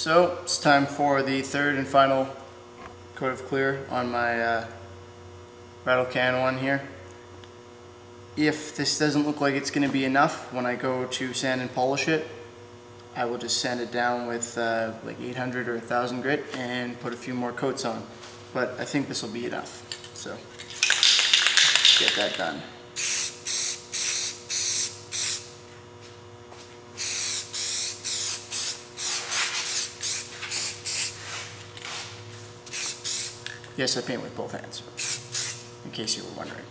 So it's time for the third and final coat of clear on my rattle can one here. If this doesn't look like it's going to be enough when I go to sand and polish it, I will just sand it down with like 800 or 1000 grit and put a few more coats on. But I think this will be enough. So get that done. Yes, I paint with both hands, in case you were wondering.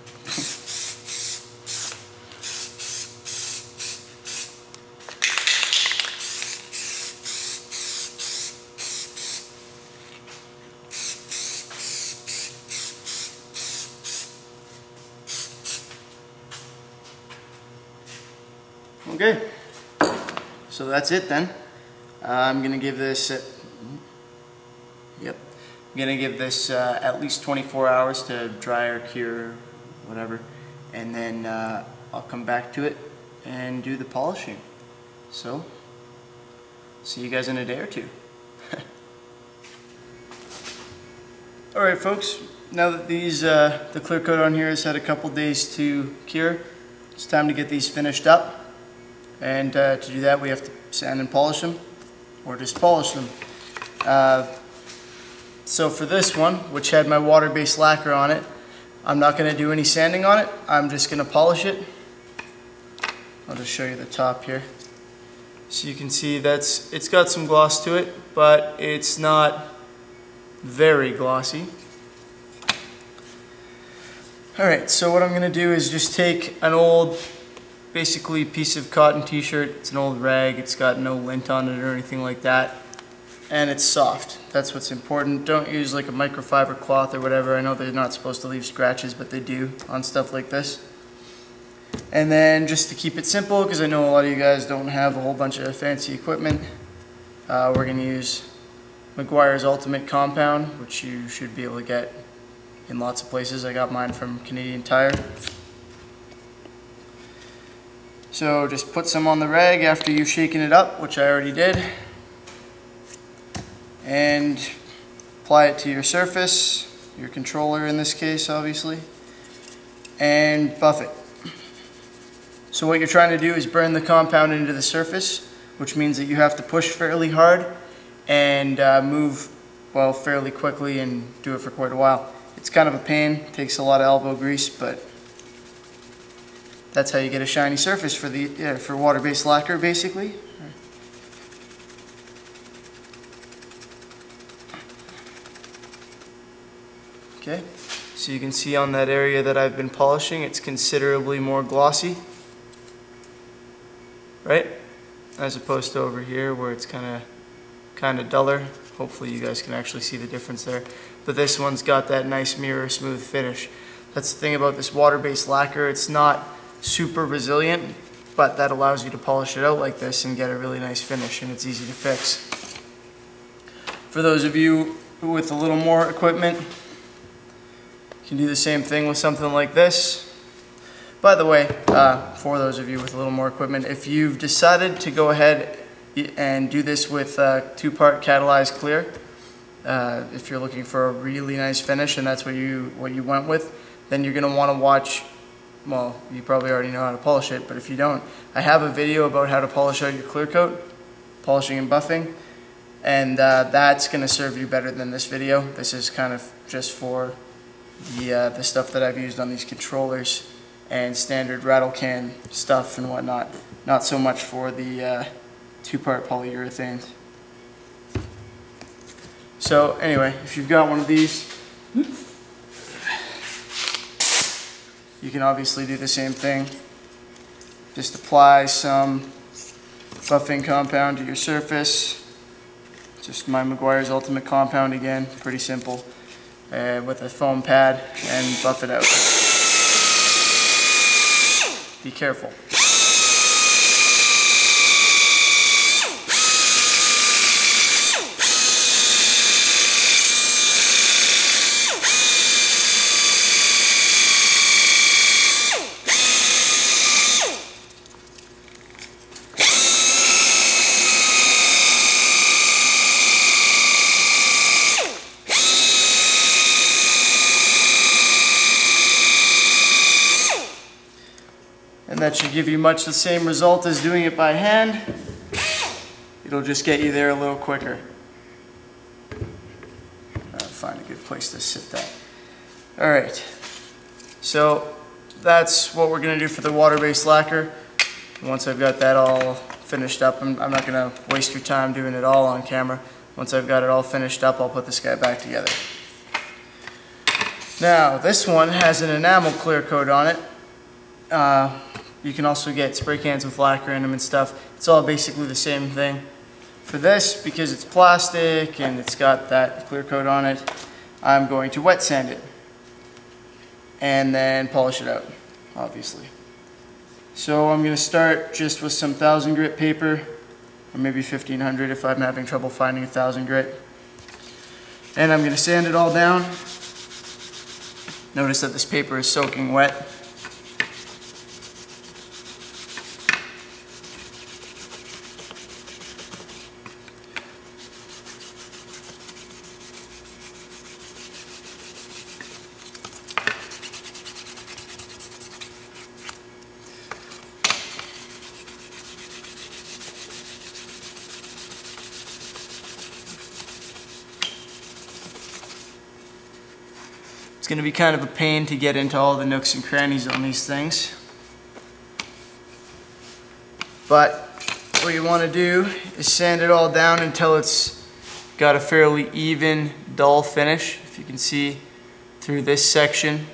Okay, so that's it then. I'm gonna give this I'm going to give this at least 24 hours to dry or cure, whatever, and then I'll come back to it and do the polishing. So, see you guys in a day or two. Alright folks, now that these the clear coat on here has had a couple days to cure, it's time to get these finished up. And to do that we have to sand and polish them, or just polish them. So for this one, which had my water-based lacquer on it, I'm not going to do any sanding on it. I'm just going to polish it. I'll just show you the top here. So you can see it's got some gloss to it, but it's not very glossy. Alright, so what I'm going to do is just take an old, basically piece of cotton t-shirt. It's an old rag. It's got no lint on it or anything like that. And it's soft. That's what's important. Don't use like a microfiber cloth or whatever. I know they're not supposed to leave scratches, but they do on stuff like this. And then just to keep it simple, because I know a lot of you guys don't have a whole bunch of fancy equipment, we're going to use Meguiar's Ultimate Compound, which you should be able to get in lots of places. I got mine from Canadian Tire. So just put some on the rag after you've shaken it up, which I already did. And apply it to your surface, your controller in this case obviously, and buff it. So what you're trying to do is burn the compound into the surface, which means that you have to push fairly hard and move fairly quickly and do it for quite a while. It's kind of a pain, takes a lot of elbow grease, but that's how you get a shiny surface for for water-based lacquer basically. Okay, so you can see on that area that I've been polishing, it's considerably more glossy, right? As opposed to over here where it's kind of duller. Hopefully you guys can actually see the difference there. But this one's got that nice mirror smooth finish. That's the thing about this water-based lacquer. It's not super resilient, but that allows you to polish it out like this and get a really nice finish, and it's easy to fix. For those of you with a little more equipment, you can do the same thing with something like this. By the way, for those of you with a little more equipment, if you've decided to go ahead and do this with two-part catalyzed clear, if you're looking for a really nice finish and that's what you went with, then you're going to want to watch, well, you probably already know how to polish it, but if you don't, I have a video about how to polish out your clear coat, polishing and buffing, and that's going to serve you better than this video. This is kind of just for the stuff that I've used on these controllers and standard rattle can stuff and whatnot. Not so much for the two-part polyurethanes. So anyway, if you've got one of these, you can obviously do the same thing. Just apply some buffing compound to your surface. Just my Meguiar's Ultimate Compound again, pretty simple. With a foam pad and buff it out. Be careful. that should give you much the same result as doing it by hand. It'll just get you there a little quicker. I'll find a good place to sit that. Alright, so that's what we're going to do for the water-based lacquer. Once I've got that all finished up, I'm not going to waste your time doing it all on camera. Once I've got it all finished up, I'll put this guy back together. Now, this one has an enamel clear coat on it. You can also get spray cans with lacquer in them and stuff. It's all basically the same thing. For this, because it's plastic and it's got that clear coat on it, I'm going to wet sand it and then polish it out, obviously. So I'm going to start just with some 1000 grit paper, or maybe 1500 if I'm having trouble finding 1000 grit. And I'm going to sand it all down. Notice that this paper is soaking wet. It's going to be kind of a pain to get into all the nooks and crannies on these things. But what you want to do is sand it all down until it's got a fairly even, dull finish. If you can see through this section,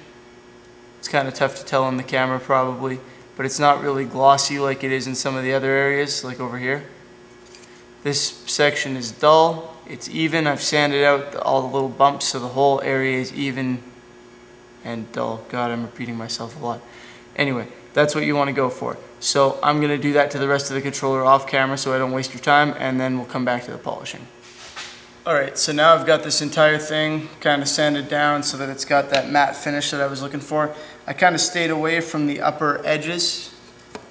it's kind of tough to tell on the camera probably, but it's not really glossy like it is in some of the other areas, like over here. This section is dull, it's even. I've sanded out all the little bumps so the whole area is even and dull. God, I'm repeating myself a lot. Anyway, that's what you want to go for. So I'm going to do that to the rest of the controller off camera so I don't waste your time, and then we'll come back to the polishing. Alright, so now I've got this entire thing kind of sanded down so that it's got that matte finish that I was looking for. I kind of stayed away from the upper edges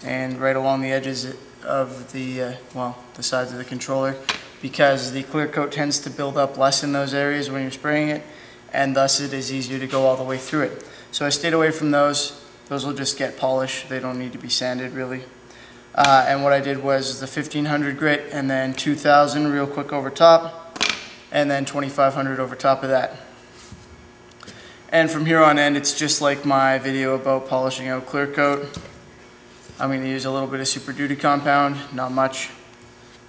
and right along the edges of the, the sides of the controller, because the clear coat tends to build up less in those areas when you're spraying it, and thus it is easier to go all the way through it. So I stayed away from those. Those will just get polished. They don't need to be sanded really. And what I did was the 1500 grit and then 2000 real quick over top, and then 2500 over top of that. And from here on in, it's just like my video about polishing out clear coat. I'm going to use a little bit of Super Duty compound, not much.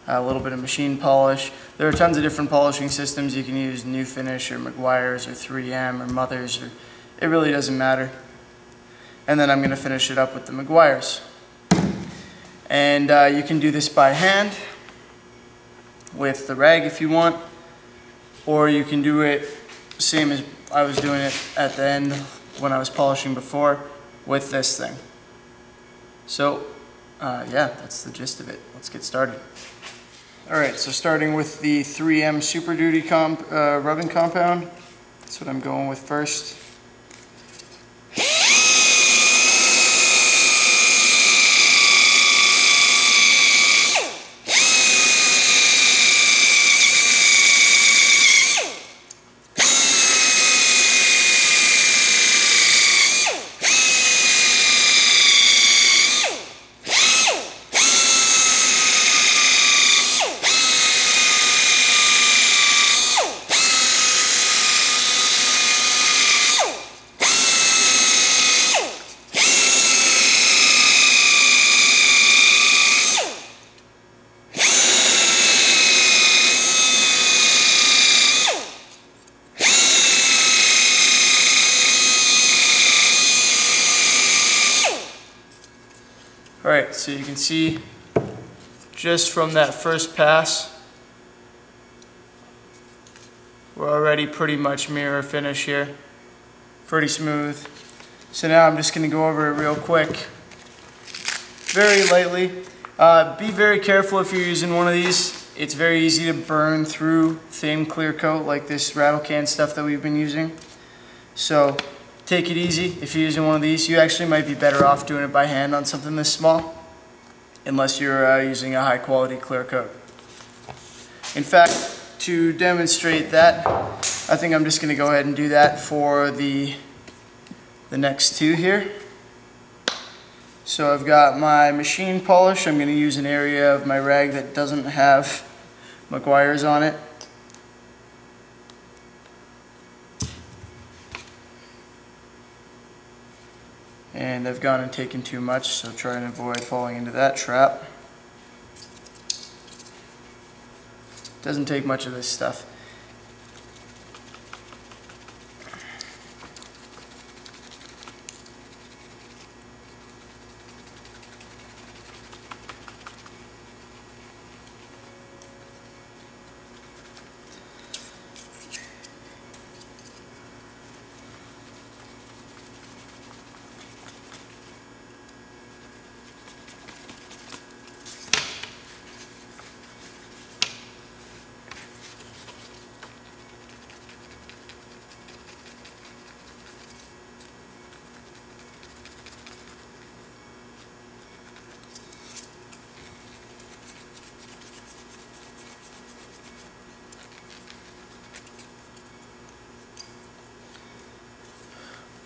A little bit of machine polish. There are tons of different polishing systems. You can use New Finish or Meguiar's or 3M or Mother's, or it really doesn't matter. And then I'm going to finish it up with the Meguiar's. And you can do this by hand with the rag if you want, or you can do it same as I was doing it at the end when I was polishing before with this thing. So yeah, that's the gist of it. Let's get started. Alright, so starting with the 3M Super Duty rubbing compound, that's what I'm going with first. Alright, so you can see just from that first pass, we're already pretty much mirror finish here. Pretty smooth. So now I'm just going to go over it real quick, very lightly. Be very careful if you're using one of these. It's very easy to burn through thin clear coat like this rattle can stuff that we've been using. So take it easy if you're using one of these. You actually might be better off doing it by hand on something this small, unless you're using a high quality clear coat. In fact, to demonstrate that, I think I'm just going to go ahead and do that for the next two here. So I've got my machine polish. I'm going to use an area of my rag that doesn't have Meguiar's on it. And I've gone and taken too much, so try and avoid falling into that trap. Doesn't take much of this stuff.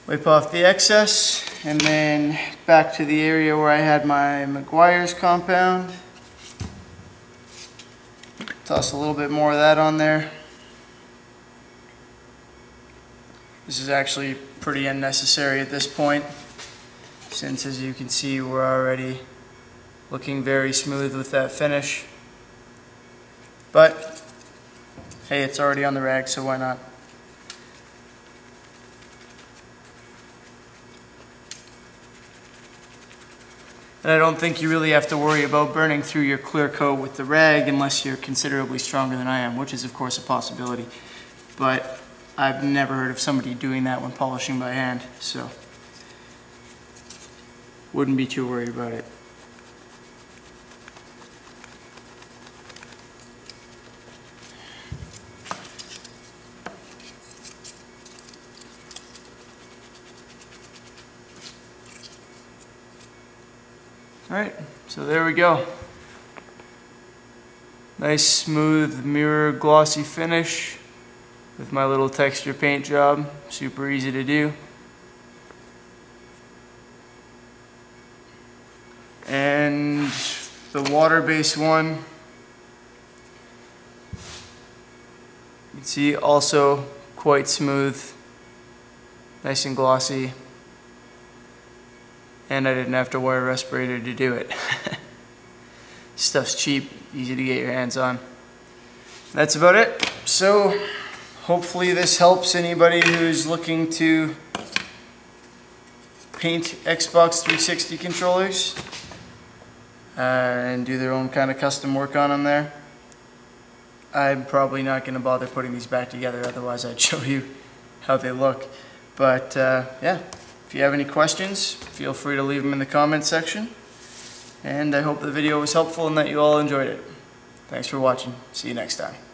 Wipe off the excess, and then back to the area where I had my Meguiar's compound. Toss a little bit more of that on there. This is actually pretty unnecessary at this point, since as you can see we're already looking very smooth with that finish. But hey, it's already on the rag, so why not? And I don't think you really have to worry about burning through your clear coat with the rag unless you're considerably stronger than I am, which is of course a possibility. But I've never heard of somebody doing that when polishing by hand, so wouldn't be too worried about it. Alright, so there we go. Nice smooth mirror glossy finish with my little texture paint job. Super easy to do. And the water-based one, you can see also quite smooth, nice and glossy. And I didn't have to wear a respirator to do it. Stuff's cheap, easy to get your hands on. That's about it. So hopefully this helps anybody who's looking to paint Xbox 360 controllers and do their own kind of custom work on them there. I'm probably not going to bother putting these back together, otherwise I'd show you how they look. But yeah. If you have any questions, feel free to leave them in the comments section. And I hope the video was helpful and that you all enjoyed it. Thanks for watching. See you next time.